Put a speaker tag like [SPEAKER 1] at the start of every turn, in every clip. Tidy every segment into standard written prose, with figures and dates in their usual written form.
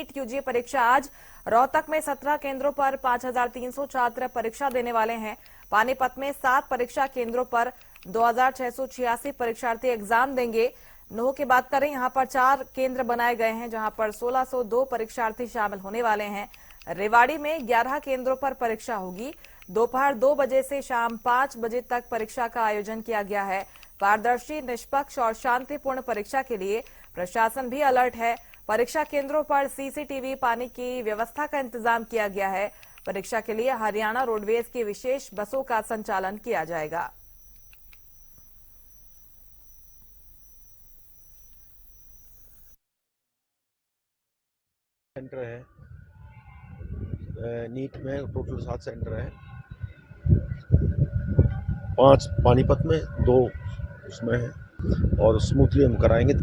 [SPEAKER 1] NEET UG परीक्षा आज रोहतक में 17 केंद्रों पर 5,300 छात्र परीक्षा देने वाले हैं। पानीपत में 7 परीक्षा केंद्रों पर 2,686 परीक्षार्थी एग्जाम देंगे। नूह की बात करें, यहां पर 4 केंद्र बनाए गए हैं जहां पर 1,602 परीक्षार्थी शामिल होने वाले हैं। रेवाड़ी में 11 केंद्रों पर परीक्षा होगी। दोपहर 2 बजे से शाम 5 बजे तक परीक्षा का आयोजन किया गया है। पारदर्शी, निष्पक्ष और शांतिपूर्ण परीक्षा के लिए प्रशासन भी अलर्ट है। परीक्षा केंद्रों पर सीसीटीवी, पानी की व्यवस्था का इंतजाम किया गया है। परीक्षा के लिए हरियाणा रोडवेज की विशेष बसों का संचालन किया जाएगा।
[SPEAKER 2] सेंटर है नीट में, टोटल 7 सेंटर है। 5 पानीपत में, 2 उसमें है और स्मूथली हम कराएंगे।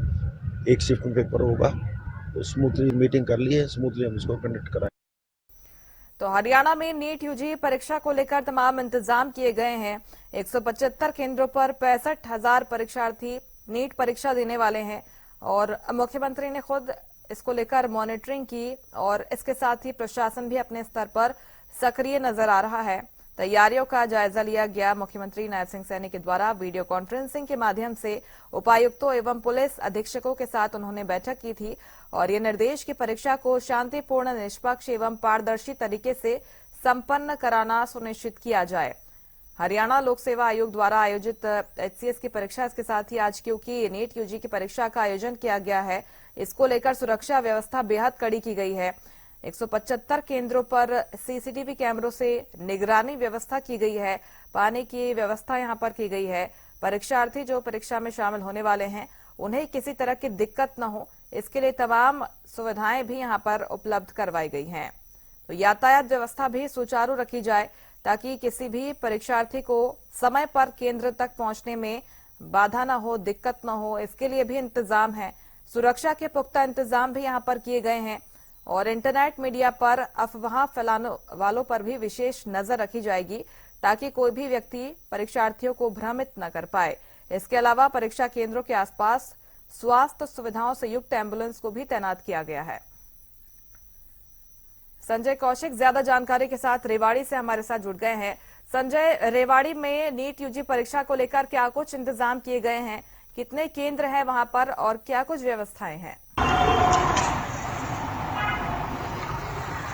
[SPEAKER 2] एक शिफ्ट में पेपर होगा तो स्मूथली मीटिंग कर ली है, स्मूथली हम इसको कंडक्ट कराएंगे।
[SPEAKER 1] तो हरियाणा में नीट यूजी परीक्षा को लेकर तमाम इंतजाम किए गए हैं। 175 केंद्रों पर 65,000 परीक्षार्थी नीट परीक्षा देने वाले हैं और मुख्यमंत्री ने खुद इसको लेकर मॉनिटरिंग की और इसके साथ ही प्रशासन भी अपने स्तर पर सक्रिय नजर आ रहा है। तैयारियों का जायजा लिया गया। मुख्यमंत्री नायब सिंह सैनी के द्वारा वीडियो कॉन्फ्रेंसिंग के माध्यम से उपायुक्तों एवं पुलिस अधीक्षकों के साथ उन्होंने बैठक की थी और ये निर्देश की परीक्षा को शांतिपूर्ण, निष्पक्ष एवं पारदर्शी तरीके से संपन्न कराना सुनिश्चित किया जाए। हरियाणा लोक सेवा आयोग द्वारा आयोजित एचसीएस की परीक्षा, इसके साथ ही आज क्योंकि नीट यूजी की परीक्षा का आयोजन किया गया है, इसको लेकर सुरक्षा व्यवस्था बेहद कड़ी की गई है। 175 केंद्रों पर सीसीटीवी कैमरों से निगरानी व्यवस्था की गई है। पानी की व्यवस्था यहां पर की गई है। परीक्षार्थी जो परीक्षा में शामिल होने वाले हैं उन्हें किसी तरह की दिक्कत न हो, इसके लिए तमाम सुविधाएं भी यहां पर उपलब्ध करवाई गई हैं। तो यातायात व्यवस्था भी सुचारू रखी जाए ताकि किसी भी परीक्षार्थी को समय पर केंद्र तक पहुंचने में बाधा न हो, दिक्कत न हो, इसके लिए भी इंतजाम है। सुरक्षा के पुख्ता इंतजाम भी यहां पर किए गए हैं और इंटरनेट मीडिया पर अफवाह फैलाने वालों पर भी विशेष नजर रखी जाएगी ताकि कोई भी व्यक्ति परीक्षार्थियों को भ्रमित न कर पाए। इसके अलावा परीक्षा केंद्रों के आसपास स्वास्थ्य सुविधाओं से युक्त एम्बुलेंस को भी तैनात किया गया है। संजय कौशिक ज्यादा जानकारी के साथ रेवाड़ी से हमारे साथ जुड़ गए हैं। संजय, रेवाड़ी में नीट यूजी परीक्षा को लेकर क्या कुछ इंतजाम किए गए हैं, कितने केंद्र हैं वहां पर और क्या कुछ व्यवस्थाएं हैं?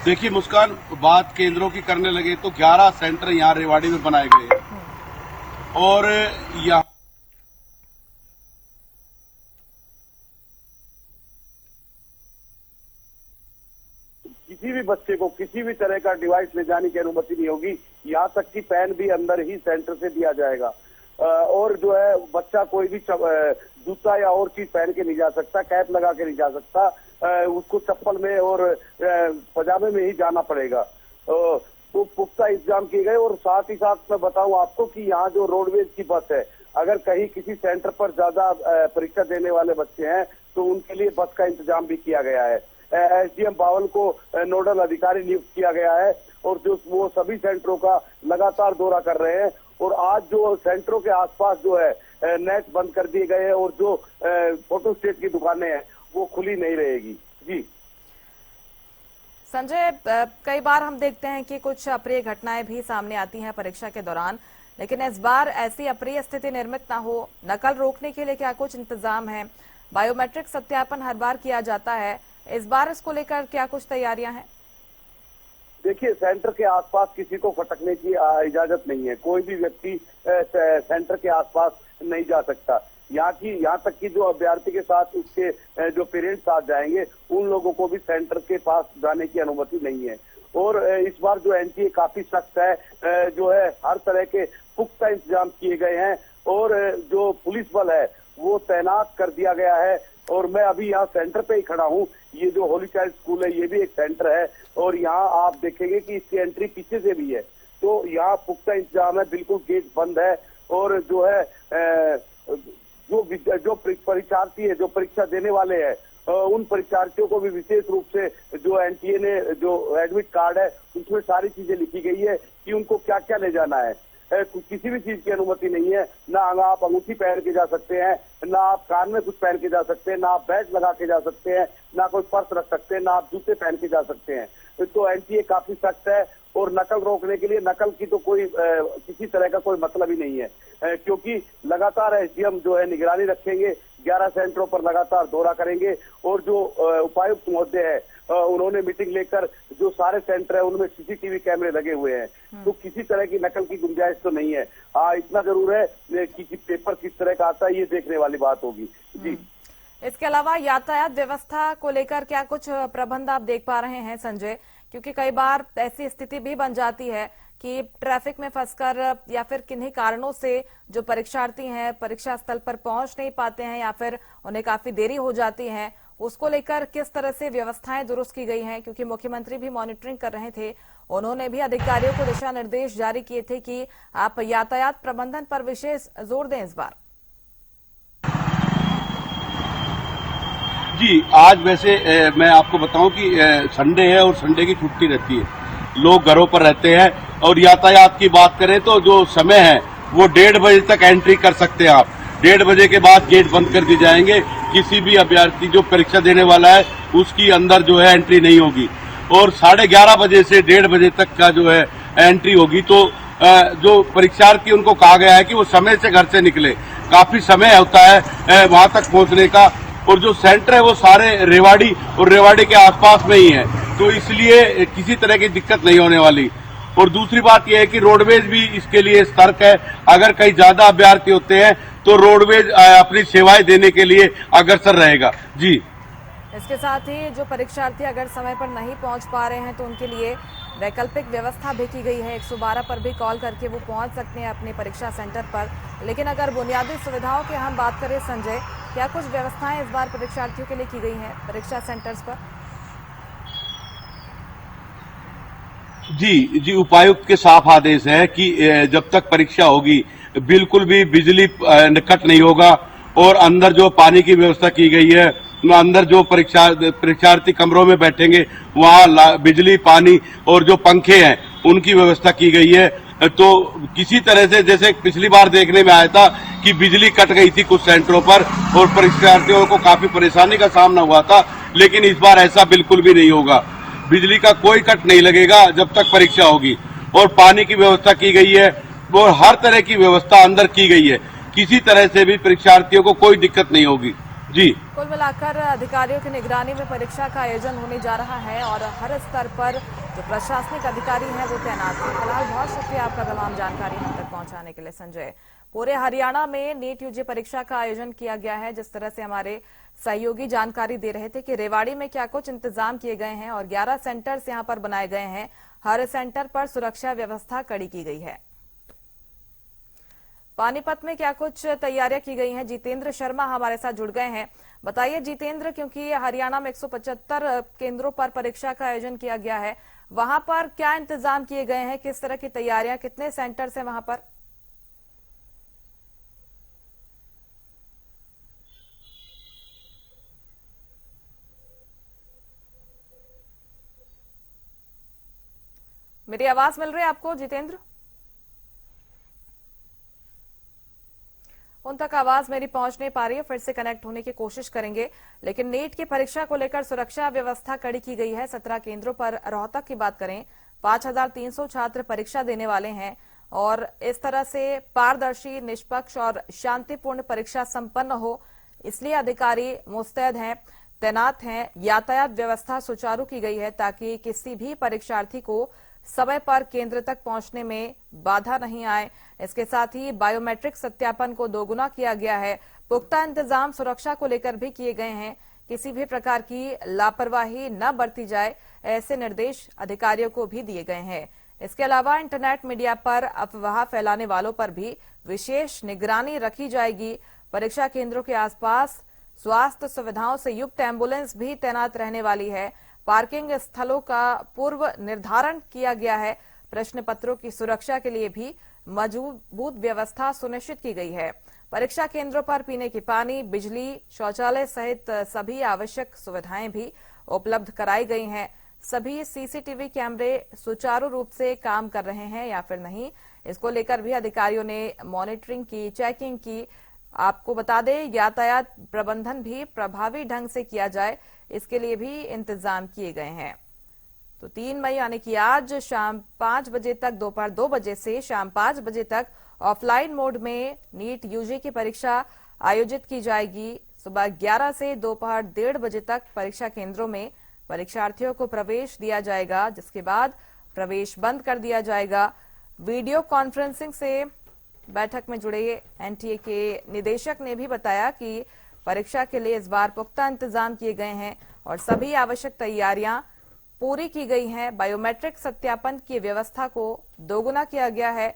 [SPEAKER 3] देखिए मुस्कान, बात केंद्रों की करने लगे तो 11 सेंटर यहाँ रेवाड़ी में बनाए गए हैं और यहाँ
[SPEAKER 4] किसी भी बच्चे को किसी भी तरह का डिवाइस ले जाने की अनुमति नहीं होगी। यहाँ तक कि पेन भी अंदर ही सेंटर से दिया जाएगा और जो है बच्चा कोई भी जूता या और चीज पहन के नहीं जा सकता, कैप लगा के नहीं जा सकता, उसको चप्पल में और पजामे में ही जाना पड़ेगा। तो पुख्ता इंतजाम किए गए और साथ ही साथ मैं बताऊं आपको कि यहाँ जो रोडवेज की बस है, अगर कहीं किसी सेंटर पर ज्यादा परीक्षा देने वाले बच्चे हैं तो उनके लिए बस का इंतजाम भी किया गया है। एसडीएम बावल को नोडल अधिकारी नियुक्त किया गया है और जो वो सभी सेंटरों का लगातार दौरा कर रहे हैं और आज जो सेंटरों के आसपास जो है नेट बंद कर दिए गए हैं और जो फोटो स्टेट की दुकानें हैं वो खुली नहीं रहेगी। जी
[SPEAKER 1] संजय, कई बार हम देखते हैं कि कुछ अप्रिय घटनाएं भी सामने आती हैं परीक्षा के दौरान, लेकिन इस बार ऐसी अप्रिय स्थिति निर्मित ना हो, नकल रोकने के लिए क्या कुछ इंतजाम है? बायोमेट्रिक सत्यापन हर बार किया जाता है, इस बार इसको लेकर क्या कुछ तैयारियां हैं?
[SPEAKER 4] देखिए, सेंटर के आसपास किसी को फटकने की इजाजत नहीं है। कोई भी व्यक्ति सेंटर के आसपास नहीं जा सकता। यहाँ तक कि जो अभ्यर्थी के साथ उसके जो पेरेंट्स साथ जाएंगे उन लोगों को भी सेंटर के पास जाने की अनुमति नहीं है। और इस बार जो एनटीए काफी सख्त है, जो है हर तरह के पुख्ता इंतजाम किए गए हैं और जो पुलिस बल है वो तैनात कर दिया गया है। और मैं अभी यहाँ सेंटर पे ही खड़ा हूँ। ये जो होली चाइल्ड स्कूल है ये भी एक सेंटर है और यहाँ आप देखेंगे कि इसकी एंट्री पीछे से भी है। तो यहाँ पुख्ता इंतजाम है, बिल्कुल गेट बंद है और जो है जो परीक्षार्थी है, जो परीक्षा देने वाले हैं, उन परीक्षार्थियों को भी विशेष रूप से जो एनटीए ने जो एडमिट कार्ड है उसमें सारी चीजें लिखी गई है कि उनको क्या क्या ले जाना है। किसी भी चीज की अनुमति नहीं है। ना आप अंगूठी पहन के जा सकते हैं, ना आप कान में कुछ पहन के जा सकते हैं, ना आप बैग लगा के जा सकते हैं, ना कोई पर्स रख सकते हैं, ना आप जूते पहन के जा सकते हैं। तो एनटीए काफी सख्त है और नकल रोकने के लिए नकल की तो कोई किसी तरह का कोई मतलब ही नहीं है, क्योंकि लगातार एसडीएम जो है निगरानी रखेंगे, 11 सेंटरों पर लगातार दौरा करेंगे और जो उपायुक्त महोदय है उन्होंने मीटिंग लेकर जो सारे सेंटर है उनमें सीसीटीवी कैमरे लगे हुए हैं, तो किसी तरह की नकल की गुंजाइश तो नहीं है। हाँ, इतना जरूर है कि पेपर किस तरह का आता है ये देखने वाली बात होगी। जी,
[SPEAKER 1] इसके अलावा यातायात व्यवस्था को लेकर क्या कुछ प्रबंध आप देख पा रहे हैं संजय? क्योंकि कई बार ऐसी स्थिति भी बन जाती है कि ट्रैफिक में फंसकर या फिर किन्हीं कारणों से जो परीक्षार्थी हैं परीक्षा स्थल पर पहुंच नहीं पाते हैं या फिर उन्हें काफी देरी हो जाती है, उसको लेकर किस तरह से व्यवस्थाएं दुरुस्त की गई हैं? क्योंकि मुख्यमंत्री भी मॉनिटरिंग कर रहे थे, उन्होंने भी अधिकारियों को दिशा निर्देश जारी किए थे कि आप यातायात प्रबंधन पर विशेष जोर दें इस बार।
[SPEAKER 3] जी, आज वैसे मैं आपको बताऊं कि संडे है और संडे की छुट्टी रहती है, लोग घरों पर रहते हैं। और यातायात की बात करें तो जो समय है वो 1:30 बजे तक एंट्री कर सकते हैं आप। 1:30 बजे के बाद गेट बंद कर दिए जाएंगे। किसी भी अभ्यर्थी जो परीक्षा देने वाला है उसकी अंदर जो है एंट्री नहीं होगी। और 11:30 बजे से 1:30 बजे तक का जो है एंट्री होगी। तो जो परीक्षार्थी उनको कहा गया है कि वो समय से घर से निकले, काफी समय होता है वहां तक पहुंचने का। और जो सेंटर है वो सारे रेवाड़ी और रेवाड़ी के आसपास में ही है, तो इसलिए किसी तरह की दिक्कत नहीं होने वाली। और दूसरी बात यह है कि रोडवेज भी इसके लिए सतर्क है। अगर कहीं ज्यादा अभ्यर्थी होते हैं तो रोडवेज अपनी सेवाएं देने के लिए अग्रसर रहेगा। जी,
[SPEAKER 1] इसके साथ ही जो परीक्षार्थी अगर समय पर नहीं पहुंच पा रहे हैं तो उनके लिए वैकल्पिक व्यवस्था भी की गई है। 112 पर भी कॉल करके वो पहुंच सकते हैं अपने परीक्षा सेंटर पर। लेकिन अगर बुनियादी सुविधाओं की हम बात करें संजय, क्या कुछ व्यवस्थाएं इस बार परीक्षार्थियों के लिए की गई हैं परीक्षा सेंटर्स पर?
[SPEAKER 3] जी, उपायुक्त के साफ आदेश है कि जब तक परीक्षा होगी बिल्कुल भी बिजली कट नहीं होगा। और अंदर जो पानी की व्यवस्था की गई है, अंदर जो परीक्षार्थी कमरों में बैठेंगे वहां बिजली, पानी और जो पंखे हैं उनकी व्यवस्था की गई है। तो किसी तरह से जैसे पिछली बार देखने में आया था कि बिजली कट गई थी कुछ सेंटरों पर और परीक्षार्थियों को काफी परेशानी का सामना हुआ था, लेकिन इस बार ऐसा बिल्कुल भी नहीं होगा। बिजली का कोई कट नहीं लगेगा जब तक परीक्षा होगी। और पानी की व्यवस्था की गई है और हर तरह की व्यवस्था अंदर की गई है, किसी तरह से भी परीक्षार्थियों को कोई दिक्कत नहीं होगी। जी,
[SPEAKER 1] कुल मिलाकर अधिकारियों की निगरानी में परीक्षा का आयोजन होने जा रहा है और हर स्तर पर जो प्रशासनिक अधिकारी हैं वो तैनात हैं। फिलहाल बहुत शुक्रिया आपका तमाम जानकारी हम तक पहुंचाने के लिए संजय। पूरे हरियाणा में नीट यूजी परीक्षा का आयोजन किया गया है। जिस तरह से हमारे सहयोगी जानकारी दे रहे थे कि रेवाड़ी में क्या कुछ इंतजाम किए गए हैं और 11 सेंटर्स यहां पर बनाए गए हैं। हर सेंटर पर सुरक्षा व्यवस्था कड़ी की गई है। पानीपत में क्या कुछ तैयारियां की गई हैं? जितेंद्र शर्मा हमारे साथ जुड़ गए हैं। बताइए जितेंद्र, क्योंकि हरियाणा में 175 केंद्रों पर परीक्षा का आयोजन किया गया है, वहां पर क्या इंतजाम किए गए हैं? किस तरह की तैयारियां, कितने सेंटर्स हैं वहां पर? मेरी आवाज मिल रही है आपको जितेंद्र? उन तक आवाज मेरी पहुंच नहीं पा रही है, फिर से कनेक्ट होने की कोशिश करेंगे। लेकिन नीट की परीक्षा को लेकर सुरक्षा व्यवस्था कड़ी की गई है। 17 केंद्रों पर रोहतक की बात करें 5300 छात्र परीक्षा देने वाले हैं और इस तरह से पारदर्शी, निष्पक्ष और शांतिपूर्ण परीक्षा संपन्न हो, इसलिए अधिकारी मुस्तैद हैं, तैनात हैं। यातायात व्यवस्था सुचारू की गई है ताकि किसी भी परीक्षार्थी को समय पर केंद्र तक पहुंचने में बाधा नहीं आए। इसके साथ ही बायोमेट्रिक सत्यापन को दोगुना किया गया है। पुख्ता इंतजाम सुरक्षा को लेकर भी किए गए हैं। किसी भी प्रकार की लापरवाही न बरती जाए, ऐसे निर्देश अधिकारियों को भी दिए गए हैं। इसके अलावा इंटरनेट मीडिया पर अफवाह फैलाने वालों पर भी विशेष निगरानी रखी जाएगी। परीक्षा केंद्रों के आसपास स्वास्थ्य सुविधाओं से युक्त एम्बुलेंस भी तैनात रहने वाली है। पार्किंग स्थलों का पूर्व निर्धारण किया गया है। प्रश्न पत्रों की सुरक्षा के लिए भी मजबूत व्यवस्था सुनिश्चित की गई है। परीक्षा केंद्रों पर पीने की पानी, बिजली, शौचालय सहित सभी आवश्यक सुविधाएं भी उपलब्ध कराई गई हैं। सभी सीसीटीवी कैमरे सुचारू रूप से काम कर रहे हैं या फिर नहीं, इसको लेकर भी अधिकारियों ने मॉनिटरिंग की, चेकिंग की। आपको बता दें, यातायात प्रबंधन भी प्रभावी ढंग से किया जाए, इसके लिए भी इंतजाम किए गए हैं। तो 3 मई यानी कि आज शाम 5 बजे तक, दोपहर 2 बजे से शाम 5 बजे तक ऑफलाइन मोड में नीट यूजी की परीक्षा आयोजित की जाएगी। सुबह 11 से दोपहर 1:30 बजे तक परीक्षा केंद्रों में परीक्षार्थियों को प्रवेश दिया जाएगा, जिसके बाद प्रवेश बंद कर दिया जाएगा। वीडियो कॉन्फ्रेंसिंग से बैठक में जुड़े एनटीए के निदेशक ने भी बताया कि परीक्षा के लिए इस बार पुख्ता इंतजाम किए गए हैं और सभी आवश्यक तैयारियां पूरी की गई हैं। बायोमेट्रिक सत्यापन की व्यवस्था को दोगुना किया गया है।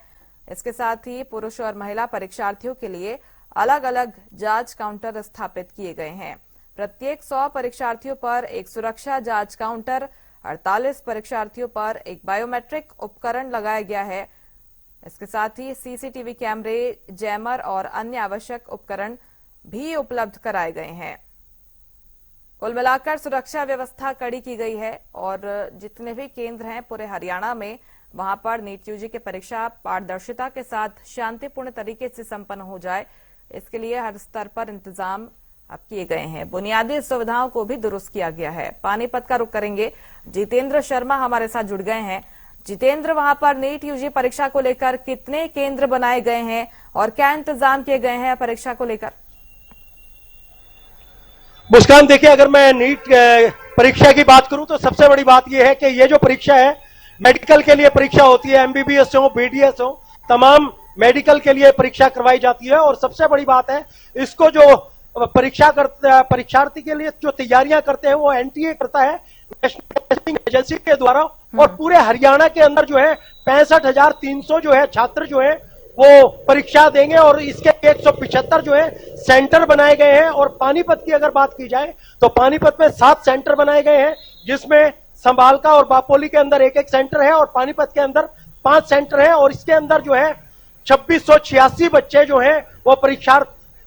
[SPEAKER 1] इसके साथ ही पुरुष और महिला परीक्षार्थियों के लिए अलग अलग जांच काउंटर स्थापित किए गए हैं। प्रत्येक 100 परीक्षार्थियों पर एक सुरक्षा जांच काउंटर, 48 परीक्षार्थियों पर एक बायोमेट्रिक उपकरण लगाया गया है। इसके साथ ही सीसीटीवी कैमरे, जैमर और अन्य आवश्यक उपकरण भी उपलब्ध कराए गए हैं। कुल मिलाकर सुरक्षा व्यवस्था कड़ी की गई है और जितने भी केंद्र हैं पूरे हरियाणा में, वहां पर नीट यूजी की परीक्षा पारदर्शिता के साथ शांतिपूर्ण तरीके से संपन्न हो जाए, इसके लिए हर स्तर पर इंतजाम अब किए गए हैं। बुनियादी सुविधाओं को भी दुरुस्त किया गया है। पानीपत का रुख करेंगे, जितेंद्र शर्मा हमारे साथ जुड़ गए हैं। जितेंद्र, वहां पर नीट यूजी परीक्षा को लेकर कितने केंद्र बनाए गए हैं और क्या इंतजाम किए गए हैं परीक्षा को लेकर?
[SPEAKER 5] मुस्कान, देखिए, अगर मैं नीट परीक्षा की बात करूं तो सबसे बड़ी बात यह है कि ये जो परीक्षा है मेडिकल के लिए परीक्षा होती है। एमबीबीएस हो, बीडीएस हो, तमाम मेडिकल के लिए परीक्षा करवाई जाती है। और सबसे बड़ी बात है, इसको जो परीक्षार्थी के लिए जो तैयारियां करते हैं वो एनटीए करता है, नेशनल टेस्टिंग एजेंसी के द्वारा। और पूरे हरियाणा के अंदर जो है 65,300 जो है छात्र जो है वो परीक्षा देंगे और इसके 175 जो है सेंटर बनाए गए हैं। और पानीपत की अगर बात की जाए तो पानीपत में 7 सेंटर बनाए गए हैं, जिसमें संभालका और बापोली के अंदर एक सेंटर है और पानीपत के अंदर 5 सेंटर है। और इसके अंदर जो है 2686 बच्चे जो हैं वो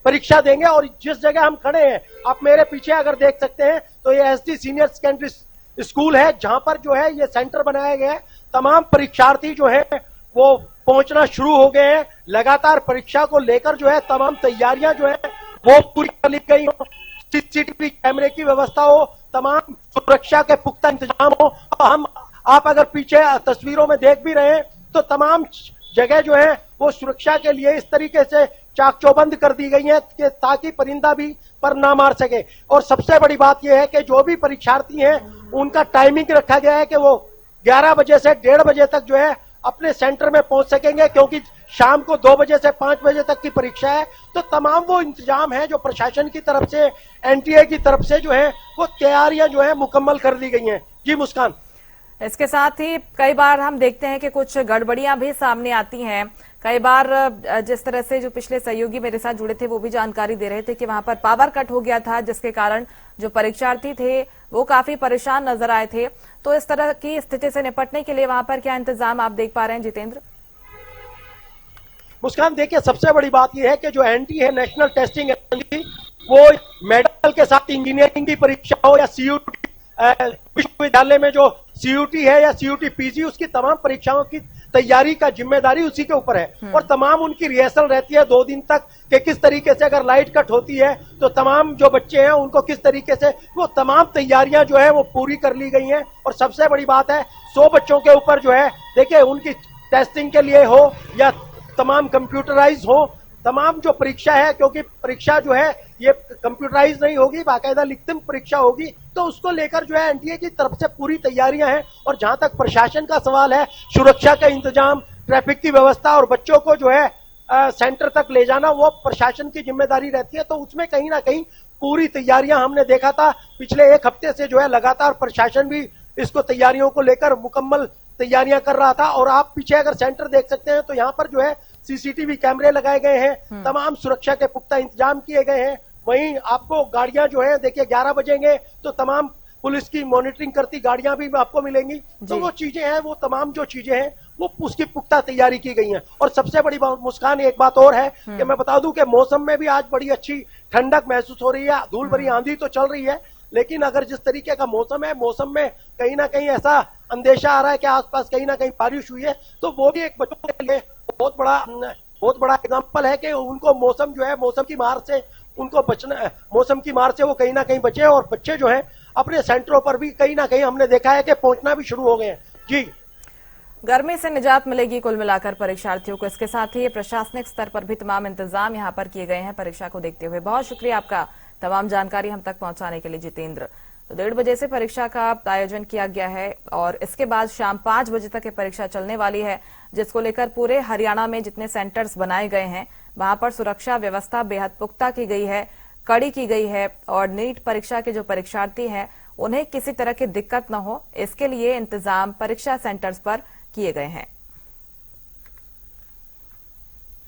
[SPEAKER 5] परीक्षा देंगे। और जिस जगह हम खड़े हैं, आप मेरे पीछे अगर देख सकते हैं तो ये एसडी सीनियर सेकेंडरी स्कूल है, जहां पर जो है ये सेंटर बनाया गया है। तमाम परीक्षार्थी जो है वो पहुंचना शुरू हो गए हैं। लगातार परीक्षा को लेकर जो है तमाम तैयारियां जो है वो पूरी कर ली गई हो। सीसीटीवी कैमरे की व्यवस्था हो, तमाम सुरक्षा के पुख्ता इंतजाम हो। आप अगर पीछे तस्वीरों में देख भी रहे हैं तो तमाम जगह जो है वो सुरक्षा के लिए इस तरीके से चाक चौबंद कर दी गई है कि ताकि परिंदा भी पर ना मार सके। और सबसे बड़ी बात यह है कि जो भी परीक्षार्थी हैं उनका टाइमिंग रखा गया है कि वो 11 बजे से 1:30 बजे तक जो है अपने सेंटर में पहुंच सकेंगे, क्योंकि शाम को 2 बजे से 5 बजे तक की परीक्षा है। तो तमाम वो इंतजाम है जो प्रशासन की तरफ से, एनटीए की तरफ से जो है वो तैयारियां जो है मुकम्मल कर दी गई हैं। जी मुस्कान।
[SPEAKER 1] इसके साथ ही कई बार हम देखते हैं कि कुछ गड़बड़ियां भी सामने आती हैं। कई बार जिस तरह से जो पिछले सहयोगी मेरे साथ जुड़े थे वो भी जानकारी दे रहे थे कि वहां पर पावर कट हो गया था, जिसके कारण जो परीक्षार्थी थे वो काफी परेशान नजर आए थे। तो इस तरह की स्थिति से निपटने के लिए वहां पर क्या इंतजाम आप देख पा रहे हैं जितेंद्र?
[SPEAKER 5] मुस्कान, देखिए, सबसे बड़ी बात यह है कि जो एनटी है, नेशनल टेस्टिंग एजेंसी, वो मेडिकल के साथ इंजीनियरिंग की परीक्षा हो या सीयूटी, विश्वविद्यालय में जो सीयूटी है या सीयूटी पीजी, उसकी तमाम परीक्षाओं की तैयारी का जिम्मेदारी उसी के ऊपर है। और तमाम उनकी रिहर्सल रहती है 2 दिन तक कि किस तरीके से अगर लाइट कट होती है तो तमाम जो बच्चे हैं उनको किस तरीके से, वो तमाम तैयारियां जो है वो पूरी कर ली गई हैं। और सबसे बड़ी बात है, 100 बच्चों के ऊपर जो है, देखिए, उनकी टेस्टिंग के लिए हो या तमाम कंप्यूटराइज हो, तमाम जो परीक्षा है, क्योंकि परीक्षा जो है ये कंप्यूटराइज नहीं होगी, बाकायदा लिखित परीक्षा होगी, तो उसको लेकर जो है एनटीए की तरफ से पूरी तैयारियां हैं। और जहां तक प्रशासन का सवाल है, सुरक्षा का इंतजाम, ट्रैफिक की व्यवस्था और बच्चों को जो है सेंटर तक ले जाना, वो प्रशासन की जिम्मेदारी रहती है। तो उसमें कहीं ना कहीं पूरी तैयारियां हमने देखा था पिछले 1 हफ्ते से जो है लगातार प्रशासन भी इसको तैयारियों को लेकर मुकम्मल तैयारियां कर रहा था। और आप पीछे अगर सेंटर देख सकते हैं तो यहाँ पर जो है सीसीटीवी कैमरे लगाए गए हैं, तमाम सुरक्षा के पुख्ता इंतजाम किए गए हैं। वहीं आपको गाड़ियां जो है, देखिए, 11 बजेंगे तो तमाम पुलिस की मॉनिटरिंग करती गाड़ियां भी आपको मिलेंगी। तो वो चीजें हैं, वो तमाम जो चीजें हैं वो उसकी पुख्ता तैयारी की गई है। और सबसे बड़ी बात मुस्कान, एक बात और है कि मैं बता दूं कि मौसम में भी आज बड़ी अच्छी ठंडक महसूस हो रही है। धूल भरी आंधी तो चल रही है, लेकिन अगर जिस तरीके का मौसम है, मौसम में कहीं ना कहीं ऐसा अंदेशा आ रहा है कि आसपास कहीं ना कहीं बारिश हुई है, तो वो भी एक बच्चों के लिए बहुत बड़ा एग्जाम्पल है कि उनको मौसम जो है, मौसम की मार से उनको बचना, मौसम की मार से वो कहीं ना कहीं बचे, और बच्चे जो है अपने सेंटरों पर भी कहीं ना कहीं हमने देखा है कि पहुंचना भी शुरू हो गए हैं। जी,
[SPEAKER 1] गर्मी से निजात मिलेगी कुल मिलाकर परीक्षार्थियों को। इसके साथ ही प्रशासनिक स्तर पर भी तमाम इंतजाम यहां पर किए गए हैं परीक्षा को देखते हुए। बहुत शुक्रिया आपका तमाम जानकारी हम तक पहुंचाने के लिए जितेंद्र। तो 1:30 बजे से परीक्षा का आयोजन किया गया है और इसके बाद शाम 5 बजे तक ये परीक्षा चलने वाली है, जिसको लेकर पूरे हरियाणा में जितने सेंटर्स बनाए गए हैं वहां पर सुरक्षा व्यवस्था बेहद पुख्ता की गई है, कड़ी की गई है और नीट परीक्षा के जो परीक्षार्थी हैं उन्हें किसी तरह की दिक्कत न हो, इसके लिए इंतजाम परीक्षा सेंटर्स पर किए गए हैं।